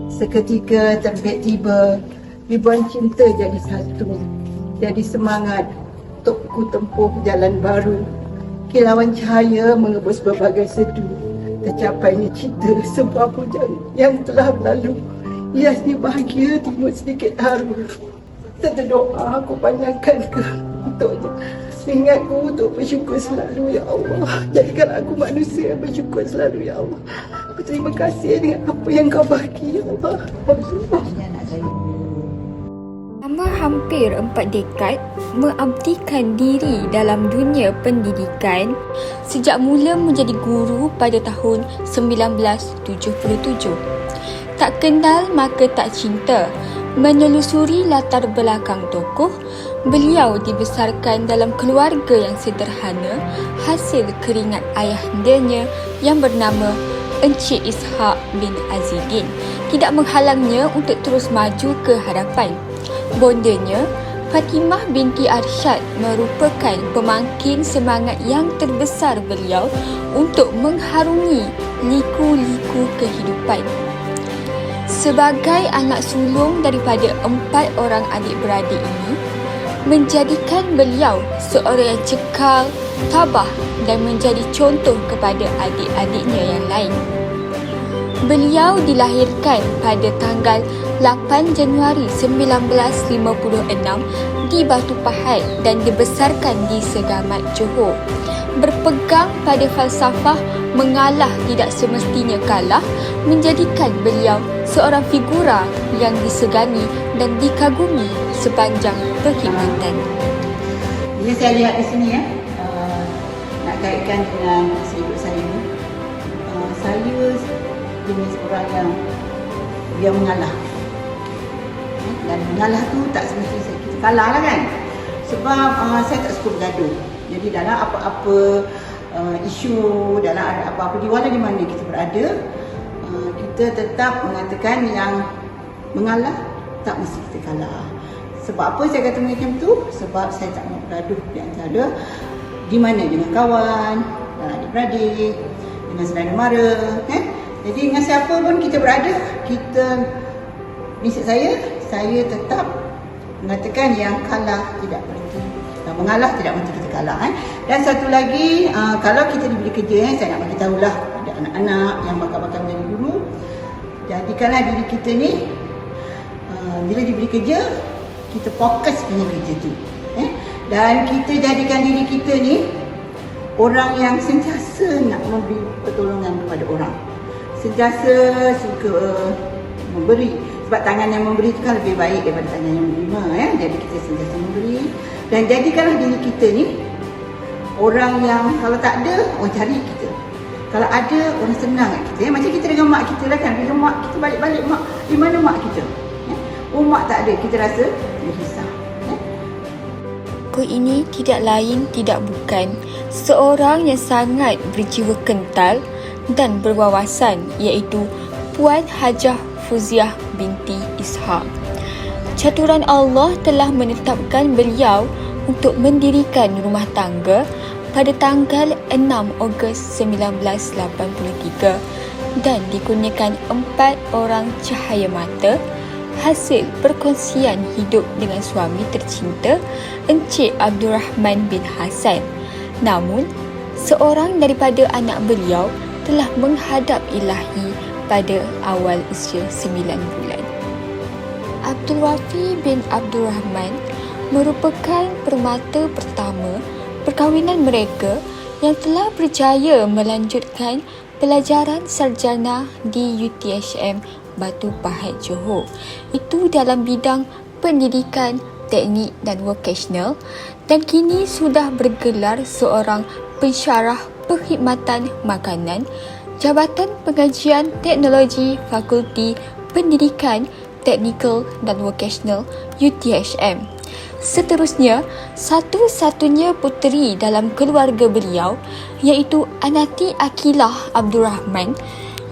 Seketika terbit tiba, ribuan cinta jadi satu, jadi semangat untuk ku tempuh jalan baru. Kilauan cahaya mengebus berbagai sedu, tercapainya cita sebuah pujian yang telah berlalu. Hiasnya bahagia timur sedikit haru. Terdoa aku panjangkan ke untuknya. Ingatku untuk bersyukur selalu, ya Allah. Jadikan aku manusia yang bersyukur selalu, ya Allah. Aku terima kasih dengan apa yang kau bagi, ya Allah. Selama hampir 4 dekad mengabdikan diri dalam dunia pendidikan sejak mula menjadi guru pada tahun 1977. Tak kenal maka tak cinta. Menelusuri latar belakang tokoh, beliau dibesarkan dalam keluarga yang sederhana hasil keringat ayahandanya yang bernama Encik Ishak bin Azidin tidak menghalangnya untuk terus maju ke hadapan. Bondanya, Fatimah binti Arsyad merupakan pemangkin semangat yang terbesar beliau untuk mengharungi liku-liku kehidupan. Sebagai anak sulung daripada 4 orang adik-beradik ini, menjadikan beliau seorang yang cekal, tabah dan menjadi contoh kepada adik-adiknya yang lain. Beliau dilahirkan pada tanggal 8 Januari 1956 di Batu Pahat dan dibesarkan di Segamat, Johor. Berpegang pada falsafah mengalah tidak semestinya kalah menjadikan beliau seorang figura yang disegani dan dikagumi sepanjang perkhidmatan. Jadi saya lihat di sini nak kaitkan dengan masa hidup saya. Saya jenis orang yang mengalah. Dan mengalah tu tak semestinya kita kalah lah kan. Sebab saya tak suka bergaduh. Jadi dalam apa-apa isu, dalam apa-apa diwala di mana kita berada, kita tetap mengatakan yang mengalah tak mesti kita kalah. Sebab apa saya kata macam tu? Sebab saya tak nak bergaduh di antara di mana dengan kawan, dengan adik-beradik, dengan saudara mara, Jadi dengan siapa pun kita berada, prinsip saya tetap mengatakan yang kalah tidak berhenti, mengalah tidak berhenti kita kalah. Dan satu lagi, kalau kita diberi kerja, saya nak bagi tahulah pada anak-anak yang bakal menjadi guru, jadikanlah diri kita ni bila diberi kerja, kita fokus punya kerja tu. Dan kita jadikan diri kita ni orang yang sentiasa nak memberi pertolongan kepada orang. Sentiasa suka memberi. Sebab tangan yang memberi itu kan lebih baik daripada tangan yang menerima. Jadi kita sentiasa memberi. Dan jadikanlah diri kita ni orang yang kalau tak ada, orang cari kita. Kalau ada, orang senang kat kita. Macam kita dengan mak kita lah kan. Bila mak kita balik-balik, mak, di mana mak kita? Mak tak ada, kita rasa risau. Tokoh ini tidak lain tidak bukan seorang yang sangat berjiwa kental dan berwawasan, iaitu Puan Hajah Fuziah binti Ishak. Caturan Allah telah menetapkan beliau untuk mendirikan rumah tangga pada tanggal 6 Ogos 1983 dan dikurniakan 4 orang cahaya mata hasil perkongsian hidup dengan suami tercinta Encik Abdul Rahman bin Hassan. Namun, seorang daripada anak beliau telah menghadap Ilahi pada awal usia 9 bulan. Abdul Rafi bin Abdul Rahman merupakan permata pertama perkahwinan mereka yang telah berjaya melanjutkan pelajaran sarjana di UTHM Batu Pahat, Johor. Itu dalam bidang pendidikan, teknik dan vocational, dan kini sudah bergelar seorang pensyarah perkhidmatan makanan Jabatan Pengajian Teknologi Fakulti Pendidikan Teknikal dan Vocational UTHM. Seterusnya, satu-satunya puteri dalam keluarga beliau iaitu Anati Akilah Abdul Rahman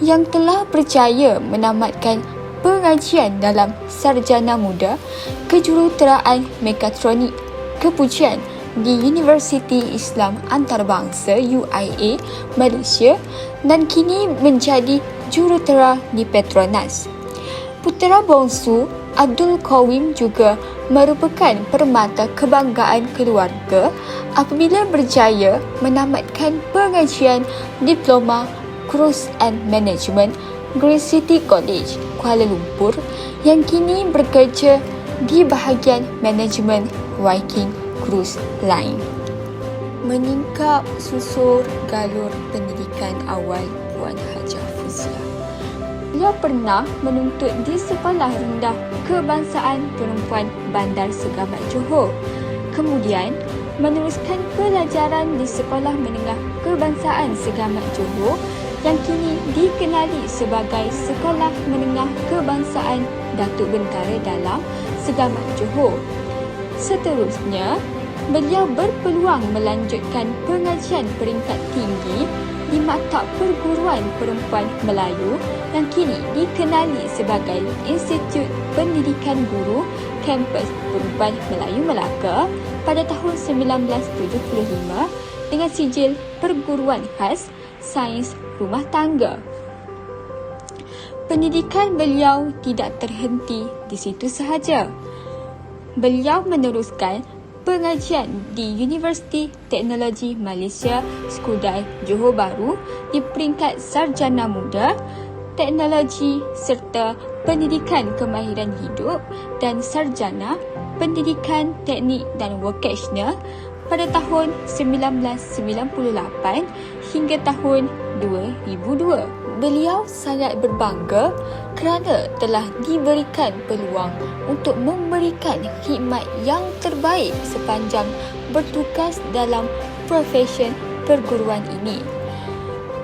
yang telah berjaya menamatkan pengajian dalam sarjana muda kejuruteraan mekatronik kepujian di Universiti Islam Antarabangsa UIA Malaysia dan kini menjadi jurutera di Petronas. Putera bongsu Abdul Qawim juga merupakan permata kebanggaan keluarga apabila berjaya menamatkan pengajian Diploma Cruise and Management Green City College, Kuala Lumpur yang kini bekerja di bahagian manajemen Viking Cruise Line. Meningkap susur galur pendidikan awal Puan Hajah Fuziah. Beliau pernah menuntut di Sekolah Rendah Kebangsaan Perempuan Bandar Segamat Johor. Kemudian meneruskan pelajaran di Sekolah Menengah Kebangsaan Segamat Johor yang kini dikenali sebagai Sekolah Menengah Kebangsaan Datuk Bentara Dalam Segamat Johor. Seterusnya, beliau berpeluang melanjutkan pengajian peringkat tinggi di Maktab Perguruan Perempuan Melayu yang kini dikenali sebagai Institut Pendidikan Guru Kampus Perempuan Melayu Melaka pada tahun 1975 dengan sijil perguruan khas Sains Rumah Tangga. Pendidikan beliau tidak terhenti di situ sahaja. Beliau meneruskan pengajian di Universiti Teknologi Malaysia Skudai Johor Bahru di peringkat Sarjana Muda, Teknologi serta Pendidikan Kemahiran Hidup dan Sarjana Pendidikan Teknik dan Vocational pada tahun 1998 hingga tahun 2002. Beliau sangat berbangga kerana telah diberikan peluang untuk memberikan khidmat yang terbaik sepanjang bertugas dalam profesen perguruan ini.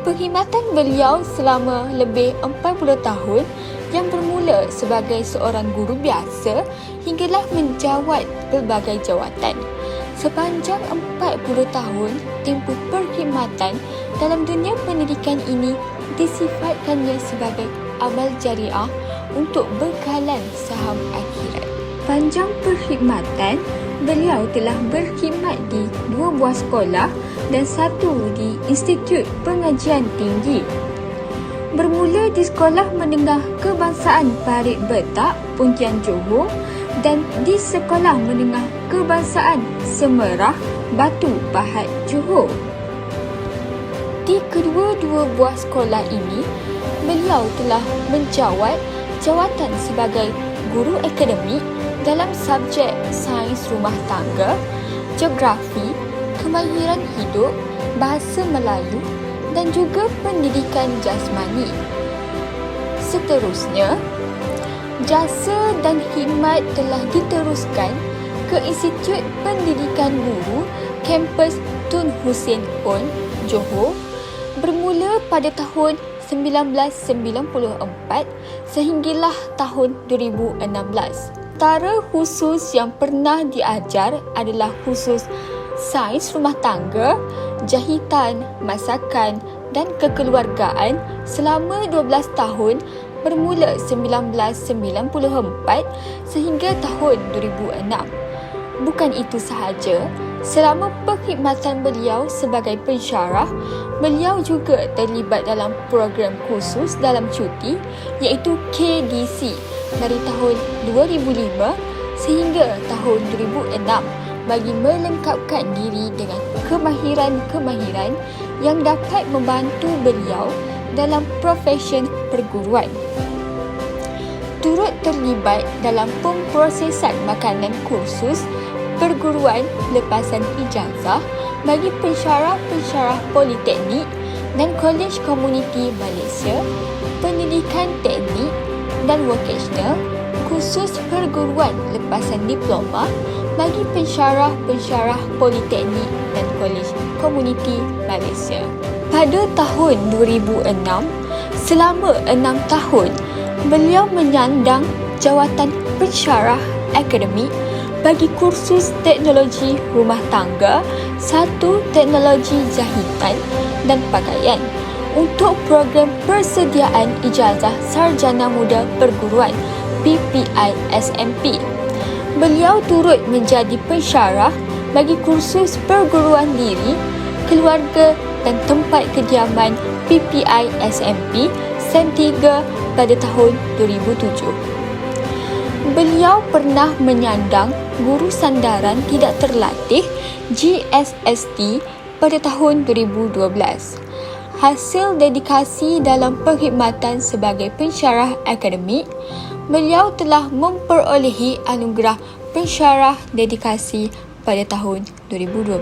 Perkhidmatan beliau selama lebih 40 tahun yang bermula sebagai seorang guru biasa hinggalah menjawat pelbagai jawatan. Sepanjang 40 tahun tempoh perkhidmatan dalam dunia pendidikan ini disifatkannya sebagai amal jariah untuk bekalan saham akhirat. Panjang perkhidmatan, beliau telah berkhidmat di 2 buah sekolah dan 1 di Institut Pengajian Tinggi. Bermula di Sekolah Menengah Kebangsaan Parit Betak, Pontian Johor dan di Sekolah Menengah Kebangsaan Semerah, Batu Pahat, Johor. Di kedua-dua buah sekolah ini, beliau telah menjawat jawatan sebagai guru akademik dalam subjek sains rumah tangga, geografi, kemahiran hidup, bahasa Melayu dan juga pendidikan jasmani. Seterusnya, jasa dan khidmat telah diteruskan ke Institut Pendidikan Guru Kampus Tun Hussein On, Johor bermula pada tahun 1994 sehinggalah tahun 2016. Antara khusus yang pernah diajar adalah khusus sains rumah tangga, jahitan, masakan dan kekeluargaan selama 12 tahun bermula 1994 sehingga tahun 2006. Bukan itu sahaja, selama perkhidmatan beliau sebagai pensyarah, beliau juga terlibat dalam program khusus dalam cuti iaitu KDC dari tahun 2005 sehingga tahun 2006 bagi melengkapkan diri dengan kemahiran-kemahiran yang dapat membantu beliau dalam profesen perguruan. Turut terlibat dalam pemprosesan makanan kursus perguruan lepasan ijazah bagi pensyarah-pensyarah politeknik dan Kolej Komuniti Malaysia, pendidikan teknik dan vocational, khusus perguruan lepasan diploma bagi pensyarah-pensyarah politeknik dan Kolej Komuniti Malaysia. Pada tahun 2006, selama 6 tahun, beliau menyandang jawatan pensyarah akademik bagi kursus teknologi rumah tangga, 1 teknologi jahitan dan pakaian untuk program persediaan ijazah sarjana muda perguruan PPI SMP. Beliau turut menjadi pensyarah bagi kursus perguruan diri, keluarga dan tempat kediaman PPI SMP Sem 3 pada tahun 2007. Beliau pernah menyandang guru sandaran tidak terlatih GSST pada tahun 2012. Hasil dedikasi dalam perkhidmatan sebagai pensyarah akademik, beliau telah memperolehi anugerah pensyarah dedikasi pada tahun 2012.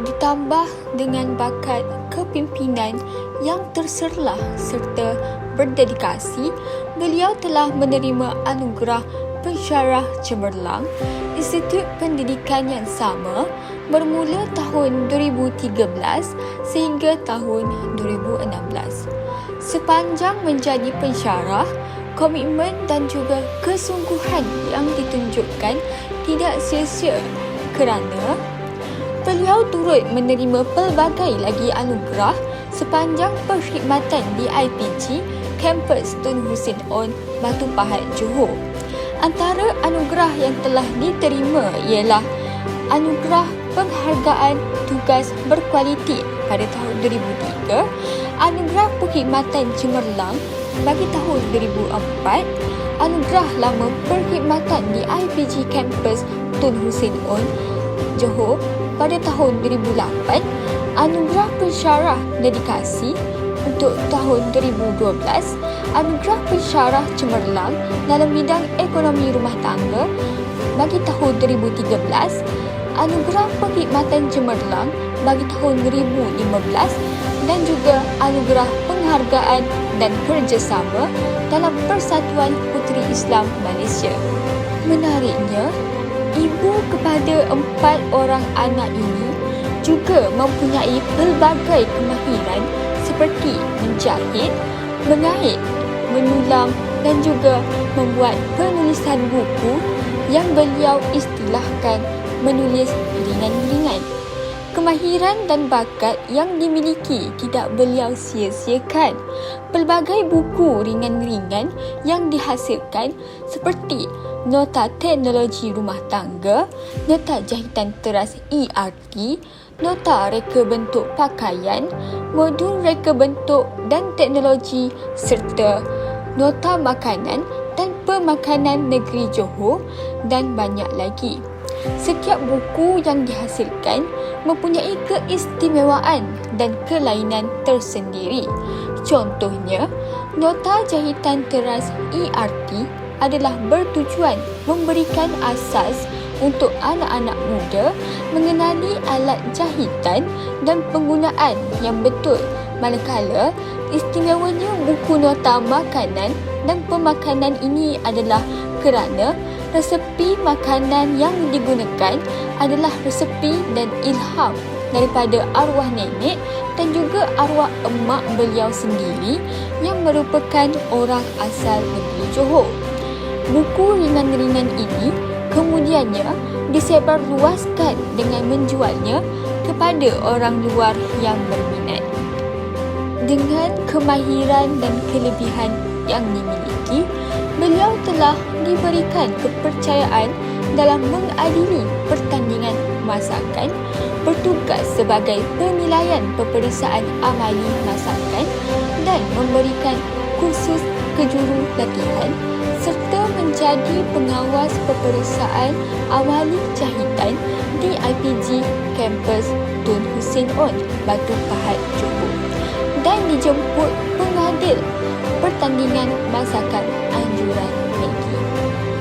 Ditambah dengan bakat kepimpinan yang terserlah serta berdedikasi, beliau telah menerima anugerah pensyarah cemerlang Institut Pendidikan yang sama bermula tahun 2013 sehingga tahun 2016. Sepanjang menjadi pensyarah, komitmen dan juga kesungguhan yang ditunjukkan tidak sia-sia kerana beliau turut menerima pelbagai lagi anugerah sepanjang perkhidmatan di IPG kampus Tun Hussein On, Batu Pahat, Johor. Antara anugerah yang telah diterima ialah Anugerah Penghargaan Tugas Berkualiti pada tahun 2003, Anugerah Perkhidmatan Cemerlang bagi tahun 2004, Anugerah Lama Perkhidmatan di IPG Campus Tun Hussein On, Johor pada tahun 2008, Anugerah Pensyarah Dedikasi untuk tahun 2012, Anugerah Pensyarah Cemerlang dalam bidang ekonomi rumah tangga bagi tahun 2013, Anugerah Perkhidmatan Cemerlang bagi tahun 2015 dan juga Anugerah Penghargaan dan Kerjasama dalam Persatuan Puteri Islam Malaysia. Menariknya, ibu kepada 4 orang anak ini juga mempunyai pelbagai kemahiran seperti menjahit, mengait, menulang dan juga membuat penulisan buku yang beliau istilahkan menulis ringan-ringan. Kemahiran dan bakat yang dimiliki tidak beliau sia-siakan. Pelbagai buku ringan-ringan yang dihasilkan seperti Nota Teknologi Rumah Tangga, Nota Jahitan Teras ERT, Nota Reka Bentuk Pakaian, Modul Reka Bentuk dan Teknologi serta Nota Makanan dan Pemakanan Negeri Johor dan banyak lagi. Setiap buku yang dihasilkan mempunyai keistimewaan dan kelainan tersendiri. Contohnya, Nota Jahitan Teras ERT adalah bertujuan memberikan asas untuk anak-anak muda mengenali alat jahitan dan penggunaan yang betul. Manakala, istimewanya buku nota makanan dan pemakanan ini adalah kerana resepi makanan yang digunakan adalah resepi dan ilham daripada arwah nenek dan juga arwah emak beliau sendiri yang merupakan orang asal negeri Johor. Buku ringan-ringan ini kemudiannya disebarluaskan dengan menjualnya kepada orang luar yang berminat. Dengan kemahiran dan kelebihan yang dimiliki, beliau telah diberikan kepercayaan dalam mengadili pertandingan masakan, bertugas sebagai penilaian peperiksaan amali masakan dan memberikan kursus kejuru latihan serta menjadi pengawas peperiksaan amali jahitan di IPG Kampus Tun Hussein On, Batu Pahat, Johor dan dijemput pengadil pertandingan masakan anjuran Maggi.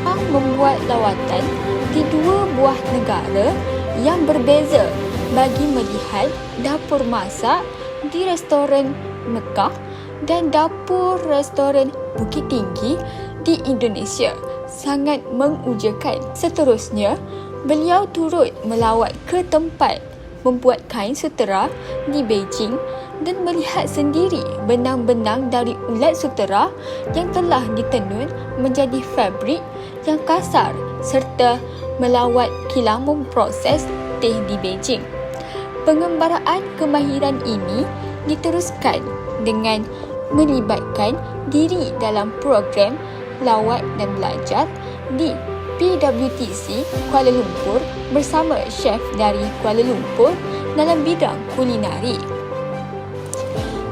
Pang membuat lawatan di 2 buah negara yang berbeza bagi melihat dapur masak di restoran Mekah dan dapur restoran Bukit Tinggi di Indonesia sangat mengujakan. Seterusnya, beliau turut melawat ke tempat membuat kain sutera di Beijing dan melihat sendiri benang-benang dari ulat sutera yang telah ditenun menjadi fabrik yang kasar serta melawat kilang memproses teh di Beijing. Pengembaraan kemahiran ini diteruskan dengan melibatkan diri dalam program lawat dan belajar di PWTC Kuala Lumpur bersama chef dari Kuala Lumpur dalam bidang kulinari.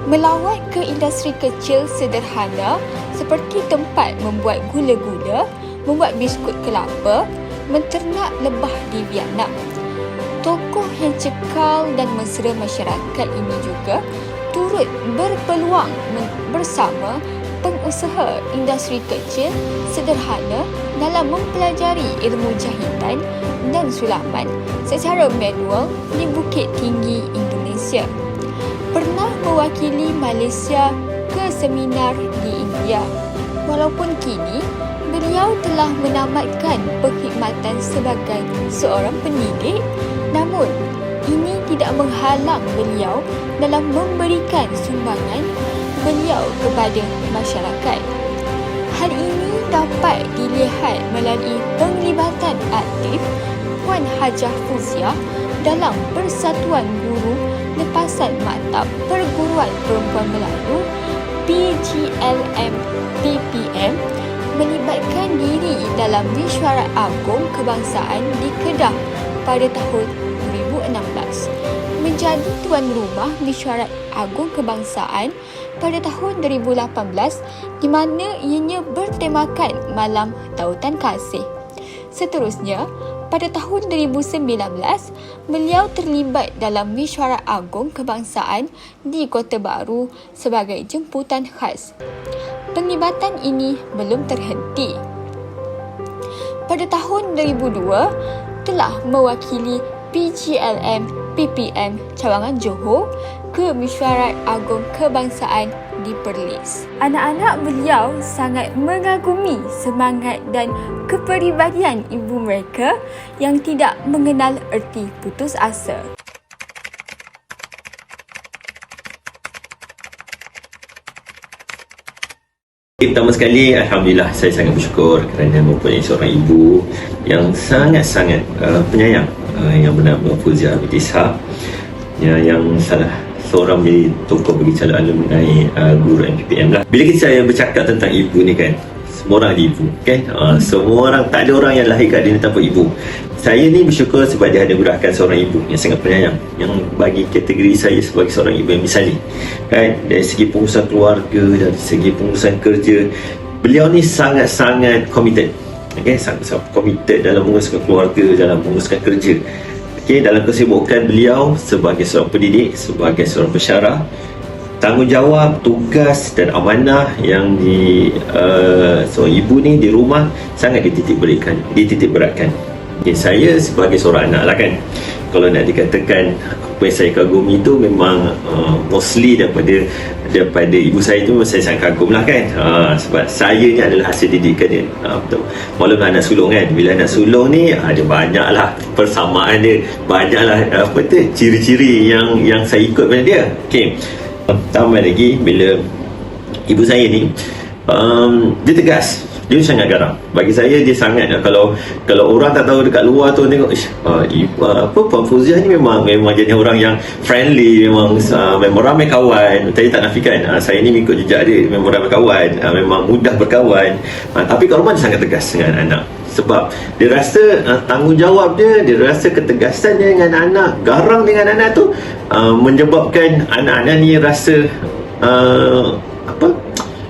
melawat ke industri kecil sederhana seperti tempat membuat gula-gula, membuat biskut kelapa, menternak lebah di Vietnam. Tokoh yang cekal dan mesra masyarakat ini juga turut berpeluang bersama pengusaha industri kecil sederhana dalam mempelajari ilmu jahitan dan sulaman secara manual di Bukit Tinggi, Indonesia. Pernah mewakili Malaysia ke seminar di India. Walaupun kini beliau telah menamatkan perkhidmatan sebagai seorang pendidik, namun ini tidak menghalang beliau dalam memberikan sumbangan beliau kepada masyarakat. Hal ini dapat dilihat melalui penglibatan aktif Puan Hajah Fuziah dalam Persatuan Guru Lepasan Maktab Perguruan Perempuan Melayu PGLM-PPM melibatkan diri dalam Mesyuarat Agung Kebangsaan di Kedah pada tahun 2016, menjadi tuan rumah Mesyuarat Agung Kebangsaan pada tahun 2018 di mana ianya bertemakan Malam Tautan Kasih. Seterusnya, pada tahun 2019, beliau terlibat dalam Mesyuarat Agung Kebangsaan di Kota Baru sebagai jemputan khas. Penglibatan ini belum terhenti. Pada tahun 2002, telah mewakili PGLM PPM Cawangan Johor ke Mesyuarat Agung Kebangsaan di Perlis. Anak-anak beliau sangat mengagumi semangat dan kepribadian ibu mereka yang tidak mengenal erti putus asa. Pertama sekali, Alhamdulillah, saya sangat bersyukur kerana mempunyai seorang ibu yang sangat-sangat penyayang, yang bernama Fuziah binti Ishaq, yang salah seorang menjadi tokoh bagi calon alumni guru MPPM lah. Bila saya bercakap tentang ibu ni kan, semua orang ada ibu kan, semua orang, tak ada orang yang lahir kat dunia tanpa ibu. Saya ni bersyukur sebab dia ada mudahkan seorang ibu yang sangat penyayang, yang bagi kategori saya sebagai seorang ibu yang misali kan, dari segi pengurusan keluarga, dari segi pengurusan kerja, beliau ni sangat-sangat committed, okay? Sangat committed dalam menguruskan keluarga, dalam menguruskan kerja, okay? Dalam kesibukan beliau sebagai seorang pendidik, sebagai seorang pensyarah, tanggungjawab, tugas dan amanah yang seorang ibu ni di rumah sangat dititik beratkan. Okay, saya sebagai seorang anak lah kan, kalau nak dikatakan apa yang saya kagumi itu memang mostly daripada ibu saya tu, saya sangat kagum lah kan, sebab saya ni adalah hasil didikan dia, walaupun anak sulung kan. Bila anak sulung ni ada banyak lah persamaan dia, banyak lah ciri-ciri yang saya ikut pada dia. Okay, tambah lagi bila ibu saya ni dia tegas, dia sangat garang. Bagi saya dia sangat, kalau orang tak tahu dekat luar tu tengok Puan Fuziah ni memang jenis orang yang friendly, memang ramai kawan. Saya tak nafikan, saya ni mengikut jejak dia, memang ramai kawan, memang mudah berkawan, tapi kat rumah dia sangat tegas dengan anak. Sebab dia rasa tanggungjawab dia rasa ketegasan dia dengan anak, garang dengan anak tu menyebabkan anak-anak ni rasa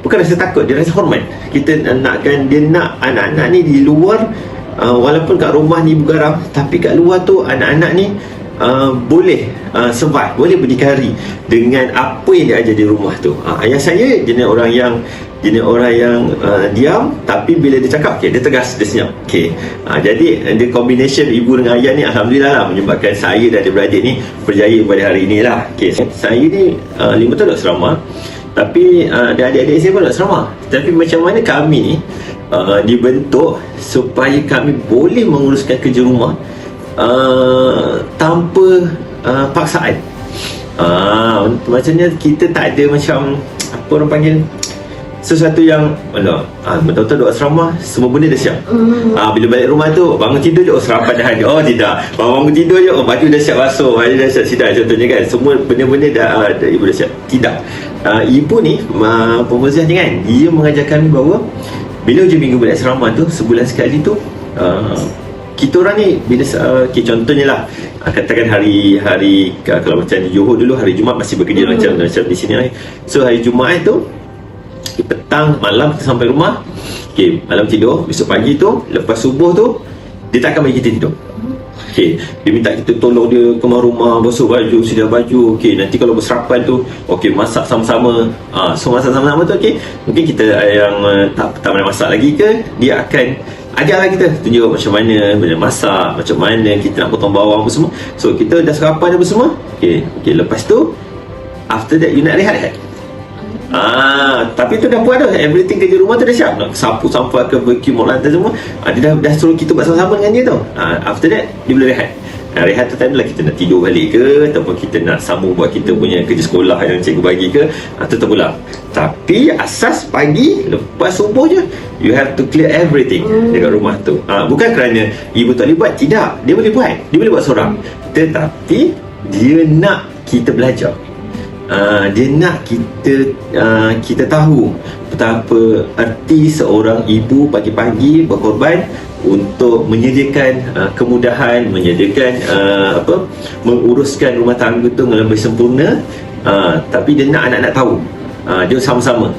bukan rasa takut, dia rasa hormat. Kita nakkan dia nak anak-anak ni di luar, walaupun kat rumah ni ibu garang, tapi kat luar tu anak-anak ni boleh survive, boleh berdikari dengan apa yang dia ajar di rumah tu. Ayah saya jenis orang yang diam, tapi bila dia cakap, okay, dia tegas, dia senyap. Okay. Jadi the combination ibu dengan ayah ni alhamdulillah lah menyebabkan saya dan adik-beradik ni berjaya pada hari ni lah. Okay. Saya ni 5 tahun duduk asrama, tapi adik-adik saya pun duduk asrama. Tapi macam mana kami ni dibentuk supaya kami boleh menguruskan kerja rumah tanpa paksaan. Maksudnya kita tak ada macam apa orang panggil, sesuatu yang betul-betul duduk asrama, semua benda dah siap. Bila balik rumah tu, bangun tidur je, sarapan dah ada. Tidak, bangun tidur je, baju dah siap basuh, baju dah siap sidar, contohnya kan. Semua benda-benda dah ibu dah siap. Tidak, ibu ni Puan ni kan, dia mengajar kami bahawa bila hujung minggu balik asrama tu, sebulan sekali tu, kita orang ni bila contohnya lah, katakan hari kalau macam di Johor dulu hari Jumaat masih bekerja macam di sini. So hari Jumaat tu petang malam kita sampai rumah, malam tidur, besok pagi tu lepas subuh tu dia tak akan bagi kita tidur. Dia minta kita tolong dia keluar rumah, basuh baju, sedia baju. Nanti kalau berserapan tu, masak sama-sama. So masak sama-sama tu, mungkin kita yang tak pandai masak lagi ke, dia akan ajarlah kita, tunjuk macam mana masak, macam mana kita nak potong bawang apa semua. So kita dah sarapan apa semua. Lepas tu, after that you nak rehat. Tapi tu dah buat dah, everything kerja rumah tu dah siap, nak sapu sampah ke vacuum lantai semua, dia dah suruh kita buat sama-sama dengan dia tu. After that dia boleh rehat. Rehat tu time lah kita nak tidur balik ke, ataupun kita nak sambung buat kita punya kerja sekolah yang cikgu bagi ke, tu terpulang. Tapi asas pagi lepas subuh je you have to clear everything dekat rumah tu. Bukan kerana ibu tak boleh buat, tidak, dia boleh buat seorang, tetapi dia nak kita belajar. Dia nak kita tahu betapa erti seorang ibu pagi-pagi berkorban untuk menyediakan kemudahan, menyediakan menguruskan rumah tangga tu dengan lebih sempurna. Tapi dia nak anak-anak tahu, dia sama-sama.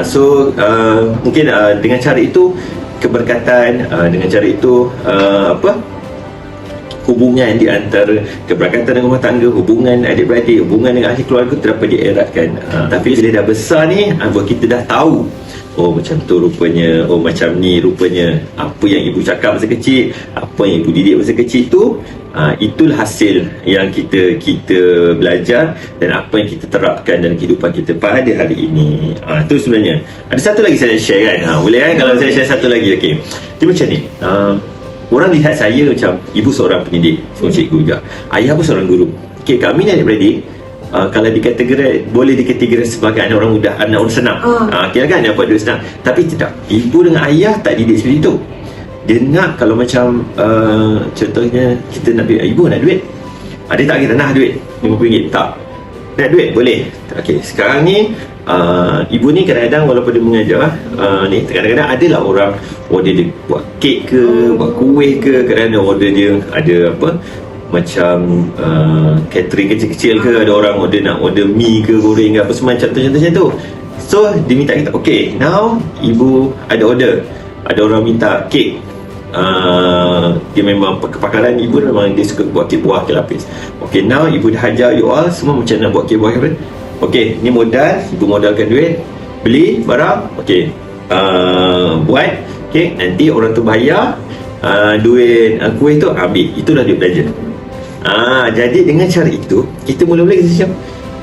So mungkin dengan cara itu keberkatan, dengan cara itu hubungan di antara keberkatan dengan rumah tangga, hubungan adik-beradik, hubungan dengan ahli keluarga tu dapat dieratkan. Tapi bila dah besar ni, kita dah tahu, macam tu rupanya, macam ni rupanya, apa yang ibu cakap masa kecil, apa yang ibu didik masa kecil tu, itulah hasil yang kita belajar dan apa yang kita terapkan dalam kehidupan kita pada hari ini. Tu sebenarnya. Ada satu lagi saya share kan, boleh kan kalau saya share satu lagi. Dia macam ni, orang lihat saya macam ibu seorang pendidik, seorang cikgu juga, ayah pun seorang guru. Kami ni adik-beradik, kalau boleh dikategori sebagai anak orang muda, anak orang senang. Kira kan dapat duit senang. Tapi tidak, ibu dengan ayah tak didik seperti itu. Dia nak kalau macam contohnya kita nak duit, ibu nak duit, dia tak kira nak duit RM50, tak nak duit boleh. Sekarang ni ibu ni kadang-kadang walaupun dia mengajar ni, kadang-kadang adalah orang order dia buat kek ke, buat kuih ke, kadang-kadang order dia ada macam catering kecil-kecil ke, ada orang nak order mi ke, goreng ke, apa semua, contoh-contohnya tu. So dia minta kita, now ibu ada order, ada orang minta kek, dia memang kepakaran ibu memang dia suka buat kek buah, kek lapis. Now ibu dah ajar you all semua macam nak buat kek buah, ni modal, ibu modalkan duit, beli barang, buat, nanti orang tu bayar, duit kuih tu ambil, itulah dia belajar. Jadi dengan cara itu kita mula-mula kita macam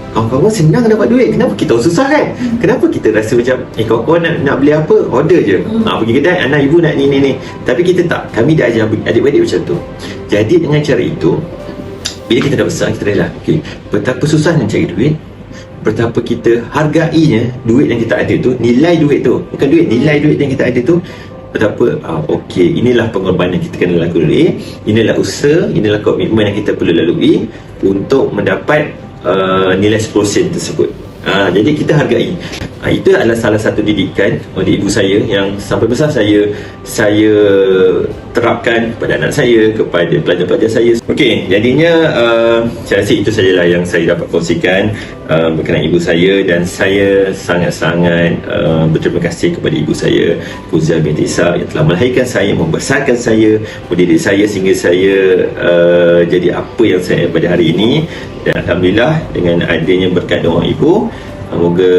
kawan-kawan senang dapat duit, kenapa kita susah kan? Kenapa kita rasa macam kawan-kawan nak beli apa, order je, pergi kedai, anak ibu nak ni. Tapi kita tak, kami dah ajar adik-adik macam tu. Jadi dengan cara itu, bila kita dah besar, kita rela betapa susah nak cari duit, betapa kita hargainya duit yang kita ada tu, nilai duit tu, bukan duit, nilai duit yang kita ada tu, betapa inilah pengorbanan kita kena lalui, inilah usaha, inilah komitmen yang kita perlu lalui untuk mendapat nilai 10% tersebut. Jadi kita hargai. Itu adalah salah satu didikan oleh ibu saya yang sampai besar saya terapkan kepada anak saya, kepada pelajar-pelajar saya. Jadinya saya rasa itu sajalah yang saya dapat kongsikan berkenaan ibu saya, dan saya sangat-sangat berterima kasih kepada ibu saya, Fauziah binti Ishaq, yang telah melahirkan saya, membesarkan saya, mendidik saya sehingga saya jadi apa yang saya pada hari ini. Dan alhamdulillah dengan adanya berkat doa ibu, semoga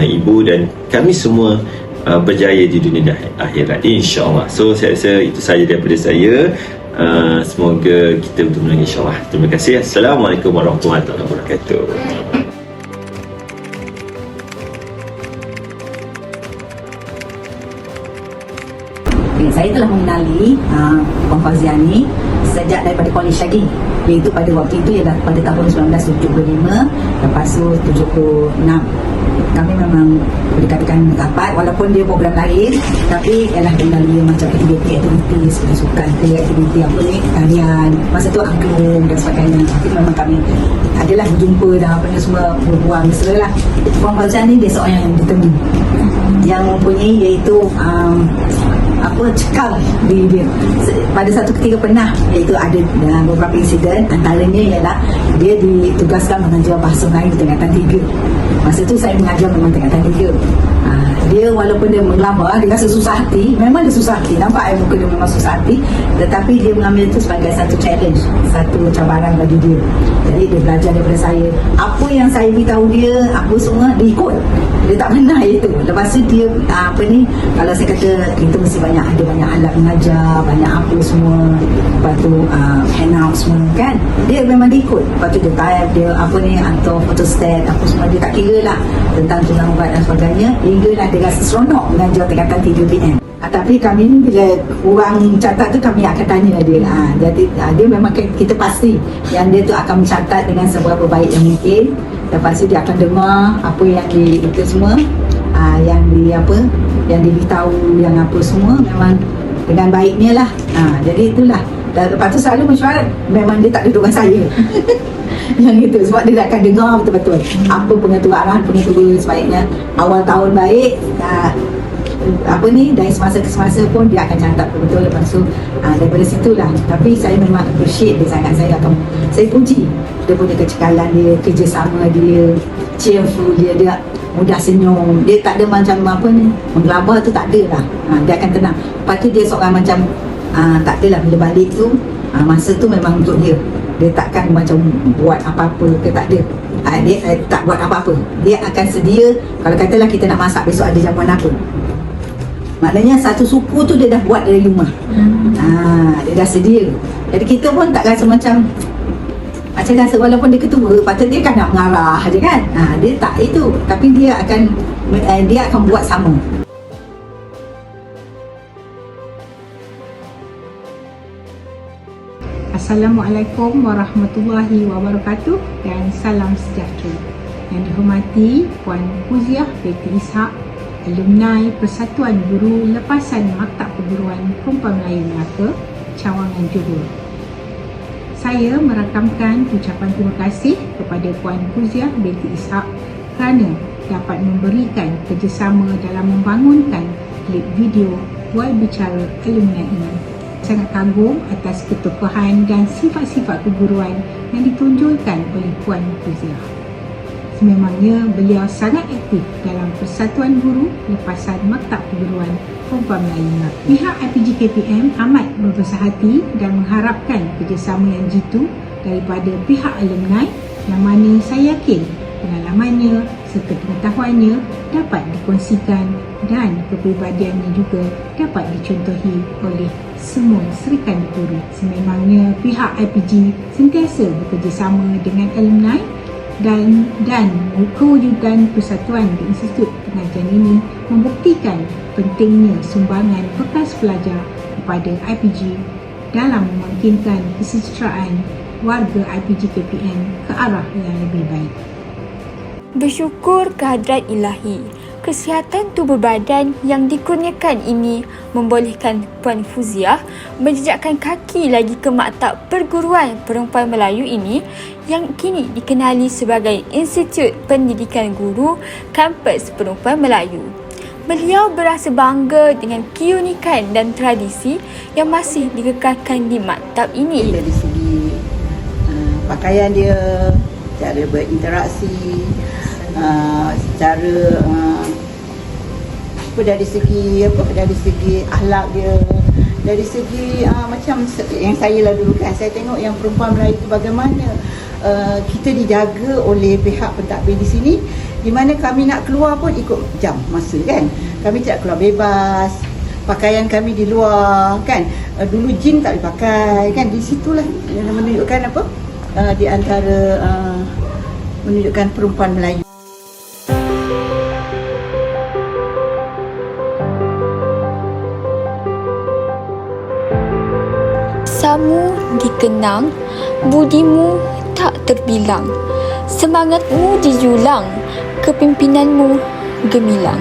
ibu dan kami semua berjaya di dunia dan akhirat, insya-Allah. So saya rasa itu saja daripada saya. Semoga kita bertemu lagi, insya-Allah. Terima kasih. Assalamualaikum warahmatullahi wabarakatuh. Saya telah mengenali Puan Fauziah ni sejak daripada college lagi, iaitu pada waktu itu ialah pada tahun 1975, lepas tu 76. Kami memang berdekatan rapat, walaupun dia program lain, tapi ialah mengenali macam aktiviti seperti sukan ke, aktiviti tarian, masa tu angklung dan sebagainya. Tapi memang kami adalah berjumpa dan apa semua berbual mesra lah. Puan Fauziah ni dia seorang yang determined, yang mempunyai iaitu cekal diri dia. Pada satu ketika pernah, iaitu ada beberapa insiden, antaranya ialah dia ditugaskan mengajar bahasa Melayu di tingkatan 3. Masa tu saya mengajar memang tingkatan 3. Dia walaupun dia menggelabah, dia rasa susah hati, memang dia susah hati, nampak muka dia memang susah hati, tetapi dia mengambil itu sebagai satu challenge, satu cabaran bagi dia. Jadi dia belajar daripada saya, apa yang saya beritahu dia, apa semua dia ikut. Dia tak pernah itu. Lepas tu dia kalau saya kata kita mesti ada banyak alat mengajar, banyak apa semua, lepas tu handout semua kan, dia memang dia ikut. Lepas tu dia type, dia hantar photostat apa semua, dia tak kira lah tentang tulang ubat dan sebagainya, hinggalah dia rasa seronok mengajar tingkatan 3 PM. Tapi kami ni bila kurang catat tu kami akan tanya dia. Jadi dia memang kita pasti yang dia tu akan mencatat dengan seberapa baik yang mungkin. Lepas tu dia akan dengar apa yang itu semua, yang diberitahu, yang apa semua memang dengan baiknya lah. Jadi itulah. Dan lepas tu selalu mesyuarat, memang dia tak duduk dengan saya. Yang itu sebab dia akan dengar betul-betul apa arahan pengetua sebaiknya awal tahun baik, dari semasa ke semasa pun dia akan catat betul-betul. Lepas tu daripada situlah. Tapi saya memang appreciate dia sangat. Saya puji dia punya kecekalan dia, kerjasama dia, cheerful dia mudah senyum, dia tak ada macam menggelabah tu, tak ada lah. Dia akan tenang. Lepas tu dia seorang macam tak adalah bila balik tu, masa tu memang untuk dia takkan macam buat apa-apa ke, tak ada. Dia tak buat apa-apa, dia akan sedia. Kalau katalah kita nak masak besok ada jamuan apa, maknanya satu supu tu dia dah buat dari rumah. Dia dah sedia. Jadi kita pun tak rasa macam rasa walaupun dia ketua, patut dia kan nak mengarah je kan. Dia tak itu, tapi dia akan buat sama. Assalamualaikum warahmatullahi wabarakatuh dan salam sejahtera. Yang dihormati Puan Fuziah binti Ishak, alumni Persatuan Guru Lepasan Maktab Perguruan Perempuan Melayu Melaka, Cawangan Johor. Saya merakamkan ucapan terima kasih kepada Puan Fuziah binti Ishak kerana dapat memberikan kerjasama dalam membangunkan klip video Wal Bicara Alumni ini. Sangat kagum atas ketokohan dan sifat-sifat keguruan yang ditonjolkan oleh Puan Fuziah. Sememangnya beliau sangat aktif dalam Persatuan Guru Lepasan Maktab Perguruan Perempuan Melayu Melaka. Pihak IPG KPM amat berbesar hati dan mengharapkan kerjasama yang jitu daripada pihak alumni, yang mana saya yakin pengalamannya serta pengetahuannya dapat dikongsikan dan kepribadiannya juga dapat dicontohi oleh semua serikan guru. Sememangnya pihak IPG sentiasa bekerjasama dengan alumni dan kewujudan persatuan di Institut Pengajian ini membuktikan pentingnya sumbangan bekas pelajar kepada IPG dalam memungkinkan kesejahteraan warga IPG KPM ke arah yang lebih baik. Bersyukur kehadrat ilahi, kesihatan tubuh badan yang dikurniakan ini membolehkan Puan Fuziah menjejakkan kaki lagi ke Maktab Perguruan Perempuan Melayu ini yang kini dikenali sebagai Institut Pendidikan Guru Kampus Perempuan Melayu. Beliau berasa bangga dengan keunikan dan tradisi yang masih dikekalkan di maktab ini. Dari segi pakaian dia, cara berinteraksi, secara dari segi akhlak dia, dari segi macam yang saya lah dulu kan, saya tengok yang perempuan Melayu itu bagaimana kita dijaga oleh pihak pentadbir di sini, di mana kami nak keluar pun ikut jam masa kan, kami tidak keluar bebas, pakaian kami di luar kan, dulu jin tak dipakai kan. Di situlah yang menunjukkan di antara menunjukkan perempuan Melayu. Samu dikenang, budimu tak terbilang, semangatmu dijulang, kepimpinanmu gemilang.